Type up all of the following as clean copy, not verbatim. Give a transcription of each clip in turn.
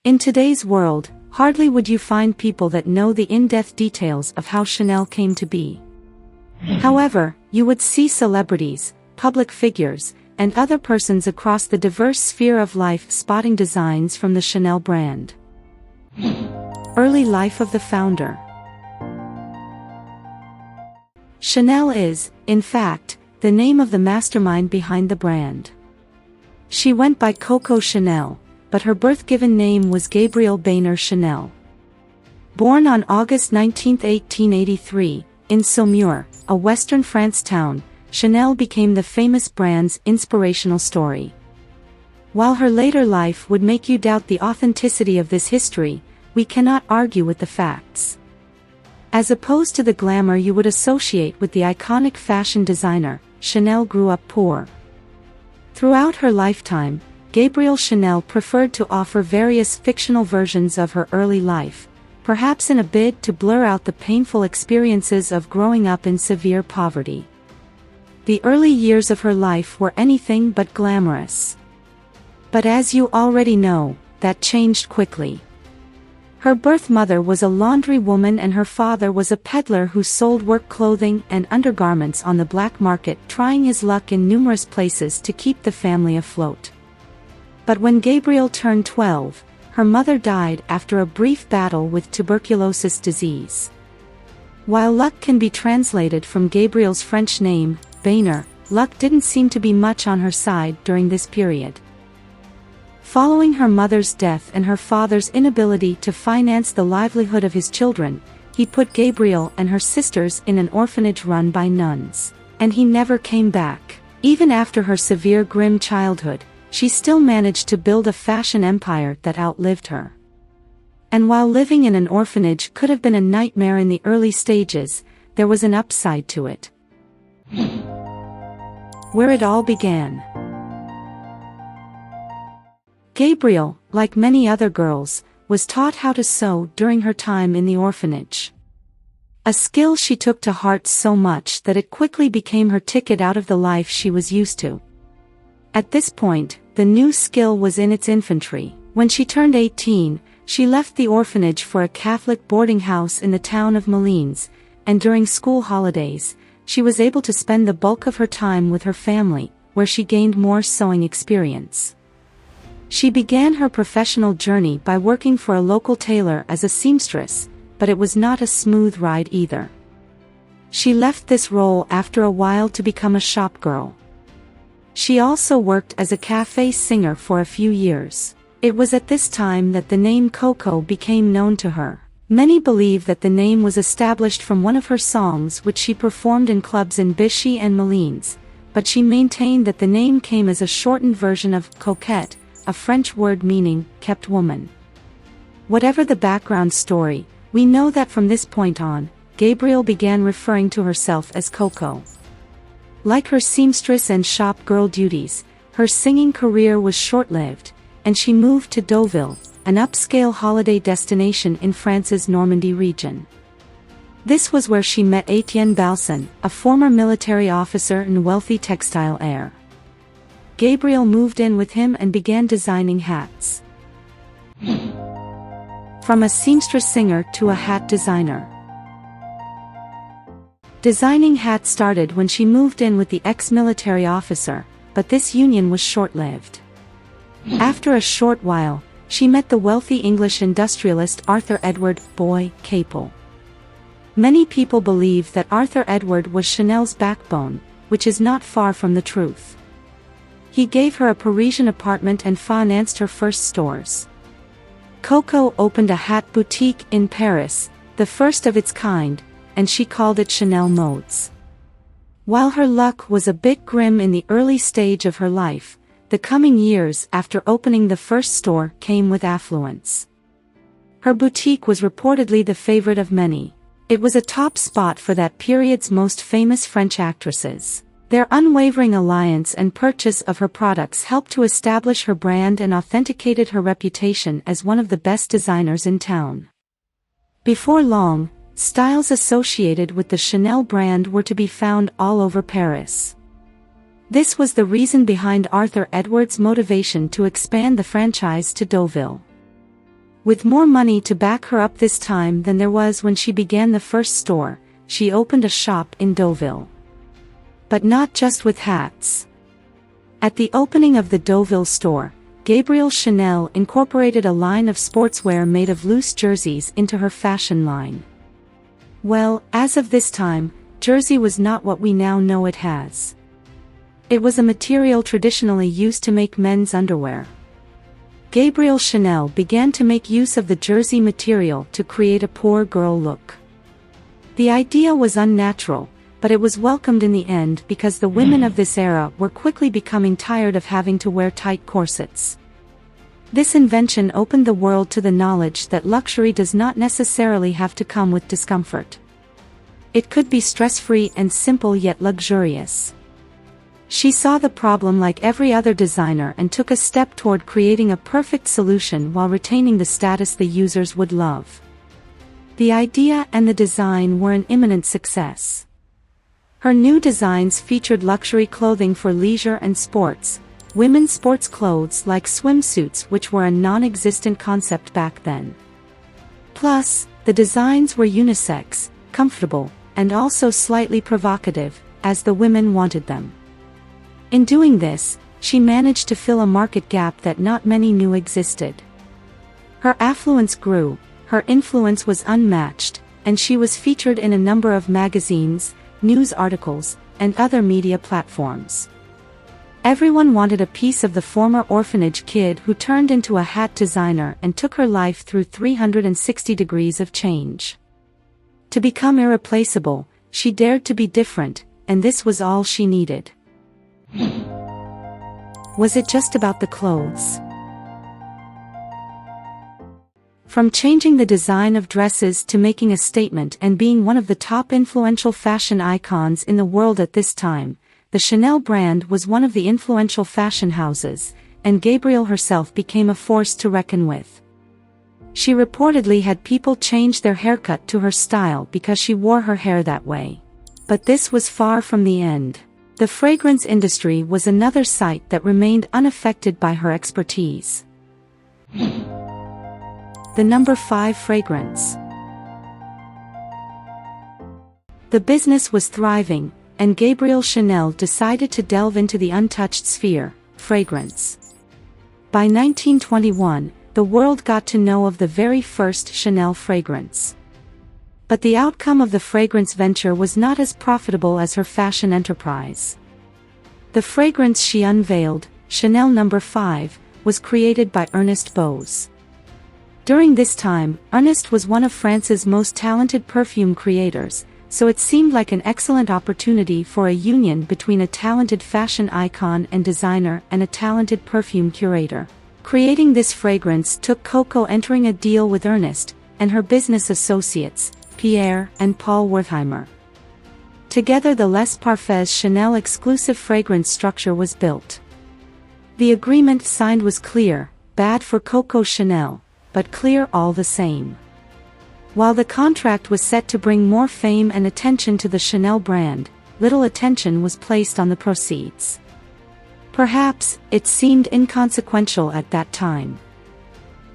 In today's world, hardly would you find people that know the in-depth details of how Chanel came to be. However, you would see celebrities, public figures, and other persons across the diverse sphere of life spotting designs from the Chanel brand. Early life of the founder. Chanel is, in fact, the name of the mastermind behind the brand. She went by Coco Chanel, but her birth-given name was Gabrielle Boehner Chanel. Born on August 19, 1883, in Saumur, a western France town, Chanel became the famous brand's inspirational story. While her later life would make you doubt the authenticity of this history, we cannot argue with the facts. As opposed to the glamour you would associate with the iconic fashion designer, Chanel grew up poor. Throughout her lifetime, Gabrielle Chanel preferred to offer various fictional versions of her early life, perhaps in a bid to blur out the painful experiences of growing up in severe poverty. The early years of her life were anything but glamorous. But as you already know, that changed quickly. Her birth mother was a laundry woman and her father was a peddler who sold work clothing and undergarments on the black market, trying his luck in numerous places to keep the family afloat. But when Gabrielle turned 12, her mother died after a brief battle with tuberculosis disease. While luck can be translated from Gabrielle's French name, Boehner, luck didn't seem to be much on her side during this period. Following her mother's death and her father's inability to finance the livelihood of his children, he put Gabrielle and her sisters in an orphanage run by nuns, and he never came back. Even after her severe grim childhood, she still managed to build a fashion empire that outlived her. And while living in an orphanage could have been a nightmare in the early stages, there was an upside to it. Where it all began. Gabrielle, like many other girls, was taught how to sew during her time in the orphanage. A skill she took to heart so much that it quickly became her ticket out of the life she was used to. At this point, the new skill was in its infancy. When she turned 18, she left the orphanage for a Catholic boarding house in the town of Malines, and during school holidays, she was able to spend the bulk of her time with her family, where she gained more sewing experience. She began her professional journey by working for a local tailor as a seamstress, but it was not a smooth ride either. She left this role after a while to become a shop girl. She also worked as a cafe singer for a few years. It was at this time that the name Coco became known to her. Many believe that the name was established from one of her songs which she performed in clubs in Vichy and Malines, but she maintained that the name came as a shortened version of coquette, a French word meaning kept woman. Whatever the background story, we know that from this point on, Gabrielle began referring to herself as Coco. Like her seamstress and shop girl duties, her singing career was short-lived, and she moved to Deauville, an upscale holiday destination in France's Normandy region. This was where she met Etienne Balsan, a former military officer and wealthy textile heir. Gabrielle moved in with him and began designing hats. From a seamstress singer to a hat designer. Designing hats started when she moved in with the ex-military officer, but this union was short-lived. After a short while, she met the wealthy English industrialist Arthur Edward "Boy" Capel. Many people believe that Arthur Edward was Chanel's backbone, which is not far from the truth. He gave her a Parisian apartment and financed her first stores. Coco opened a hat boutique in Paris, the first of its kind, and she called it Chanel Modes. While her luck was a bit grim in the early stage of her life, the coming years after opening the first store came with affluence. Her boutique was reportedly the favorite of many. It was a top spot for that period's most famous French actresses. Their unwavering alliance and purchase of her products helped to establish her brand and authenticated her reputation as one of the best designers in town. Before long, styles associated with the Chanel brand were to be found all over Paris. This was the reason behind Arthur Edward's motivation to expand the franchise to Deauville. With more money to back her up this time than there was when she began the first store, she opened a shop in Deauville. But not just with hats. At the opening of the Deauville store, Gabrielle Chanel incorporated a line of sportswear made of loose jerseys into her fashion line. Well, as of this time, jersey was not what we now know it as. It was a material traditionally used to make men's underwear. Gabrielle Chanel began to make use of the jersey material to create a poor girl look. The idea was unnatural, but it was welcomed in the end because the women of this era were quickly becoming tired of having to wear tight corsets. This invention opened the world to the knowledge that luxury does not necessarily have to come with discomfort. It could be stress-free and simple yet luxurious. She saw the problem like every other designer and took a step toward creating a perfect solution while retaining the status the users would love. The idea and the design were an imminent success. Her new designs featured luxury clothing for leisure and sports, women's sports clothes like swimsuits, which were a non-existent concept back then. Plus, the designs were unisex, comfortable, and also slightly provocative, as the women wanted them. In doing this, she managed to fill a market gap that not many knew existed. Her affluence grew, her influence was unmatched, and she was featured in a number of magazines, news articles, and other media platforms. Everyone wanted a piece of the former orphanage kid who turned into a hat designer and took her life through 360 degrees of change. To become irreplaceable, she dared to be different, and this was all she needed. Was it just about the clothes? From changing the design of dresses to making a statement and being one of the top influential fashion icons in the world at this time, the Chanel brand was one of the influential fashion houses, and Gabrielle herself became a force to reckon with. She reportedly had people change their haircut to her style because she wore her hair that way. But this was far from the end. The fragrance industry was another site that remained unaffected by her expertise. The number 5 fragrance. The business was thriving, and Gabrielle Chanel decided to delve into the untouched sphere, fragrance. By 1921, the world got to know of the very first Chanel fragrance. But the outcome of the fragrance venture was not as profitable as her fashion enterprise. The fragrance she unveiled, Chanel No. 5, was created by Ernest Bose. During this time, Ernest was one of France's most talented perfume creators, so it seemed like an excellent opportunity for a union between a talented fashion icon and designer and a talented perfume curator. Creating this fragrance took Coco entering a deal with Ernest and her business associates, Pierre and Paul Wertheimer. Together the Les Parfaits Chanel exclusive fragrance structure was built. The agreement signed was clear, bad for Coco Chanel, but clear all the same. While the contract was set to bring more fame and attention to the Chanel brand, little attention was placed on the proceeds. Perhaps, it seemed inconsequential at that time.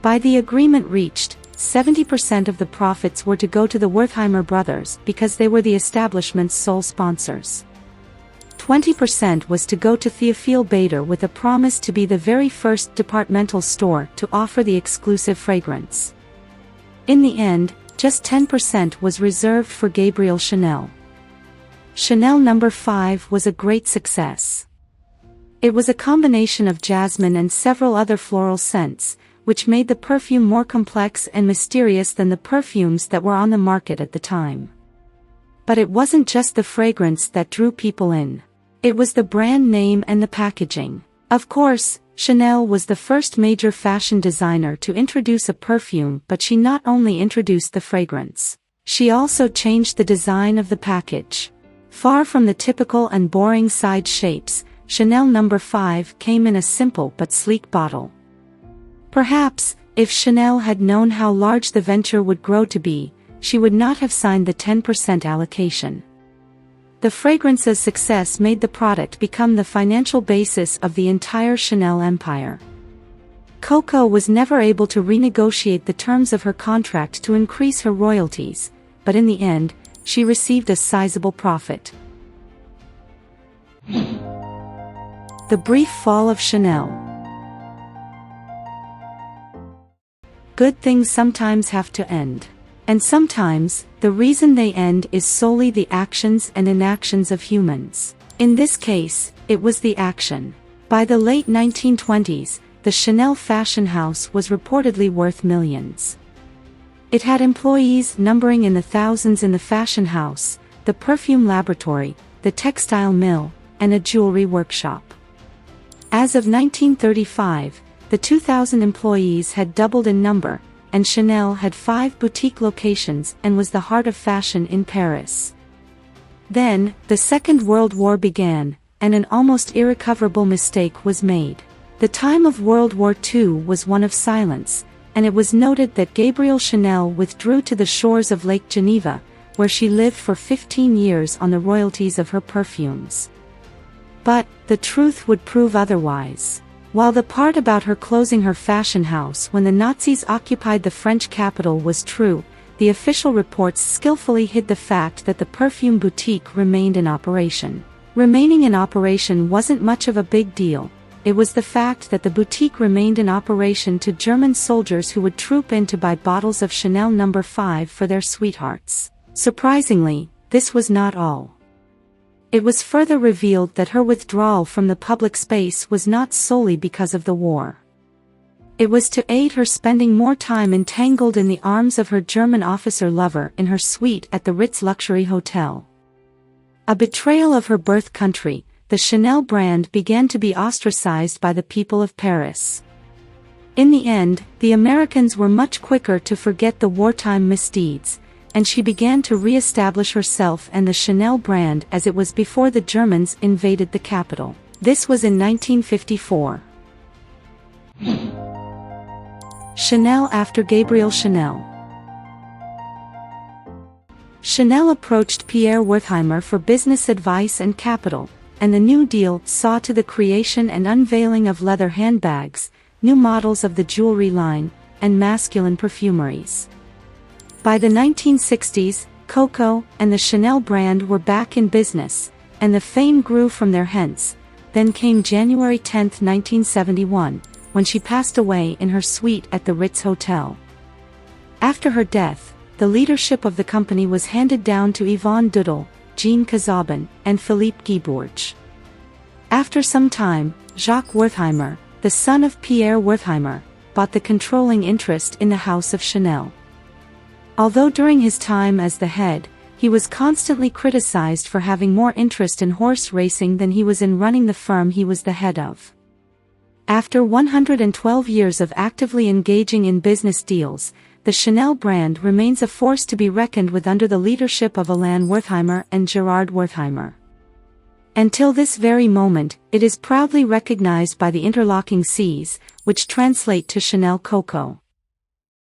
By the agreement reached, 70% of the profits were to go to the Wertheimer brothers because they were the establishment's sole sponsors. 20% was to go to Théophile Bader with a promise to be the very first departmental store to offer the exclusive fragrance. In the end, just 10% was reserved for Gabrielle Chanel. Chanel No. 5 was a great success. It was a combination of jasmine and several other floral scents, which made the perfume more complex and mysterious than the perfumes that were on the market at the time. But it wasn't just the fragrance that drew people in. It was the brand name and the packaging. Of course, Chanel was the first major fashion designer to introduce a perfume, but she not only introduced the fragrance, she also changed the design of the package. Far from the typical and boring side shapes, Chanel No. 5 came in a simple but sleek bottle. Perhaps, if Chanel had known how large the venture would grow to be, she would not have signed the 10% allocation. The fragrance's success made the product become the financial basis of the entire Chanel empire. Coco was never able to renegotiate the terms of her contract to increase her royalties, but in the end, she received a sizable profit. The brief fall of Chanel. Good things sometimes have to end. And sometimes, the reason they end is solely the actions and inactions of humans. In this case, it was the action. By the late 1920s, the Chanel fashion house was reportedly worth millions. It had employees numbering in the thousands in the fashion house, the perfume laboratory, the textile mill, and a jewelry workshop. As of 1935, the 2,000 employees had doubled in number, and Chanel had 5 boutique locations and was the heart of fashion in Paris. Then, the Second World War began, and an almost irrecoverable mistake was made. The time of World War II was one of silence, and it was noted that Gabrielle Chanel withdrew to the shores of Lake Geneva, where she lived for 15 years on the royalties of her perfumes. But, the truth would prove otherwise. While the part about her closing her fashion house when the Nazis occupied the French capital was true, the official reports skillfully hid the fact that the perfume boutique remained in operation. Remaining in operation wasn't much of a big deal. It was the fact that the boutique remained in operation to German soldiers who would troop in to buy bottles of Chanel No. 5 for their sweethearts. Surprisingly, this was not all. It was further revealed that her withdrawal from the public space was not solely because of the war. It was to aid her spending more time entangled in the arms of her German officer lover in her suite at the Ritz luxury hotel. A betrayal of her birth country, the Chanel brand began to be ostracized by the people of Paris. In the end, the Americans were much quicker to forget the wartime misdeeds, and she began to re-establish herself and the Chanel brand as it was before the Germans invaded the capital. This was in 1954. Chanel after Gabrielle Chanel. Chanel approached Pierre Wertheimer for business advice and capital, and the New Deal saw to the creation and unveiling of leather handbags, new models of the jewelry line, and masculine perfumeries. By the 1960s, Coco and the Chanel brand were back in business, and the fame grew from their hence. Then came January 10, 1971, when she passed away in her suite at the Ritz Hotel. After her death, the leadership of the company was handed down to Yvonne Dudel, Jean Cazabin, and Philippe Guibourge. After some time, Jacques Wertheimer, the son of Pierre Wertheimer, bought the controlling interest in the House of Chanel. Although during his time as the head, he was constantly criticized for having more interest in horse racing than he was in running the firm he was the head of. After 112 years of actively engaging in business deals, the Chanel brand remains a force to be reckoned with under the leadership of Alain Wertheimer and Gerard Wertheimer. Until this very moment, it is proudly recognized by the interlocking Cs, which translate to Chanel Coco.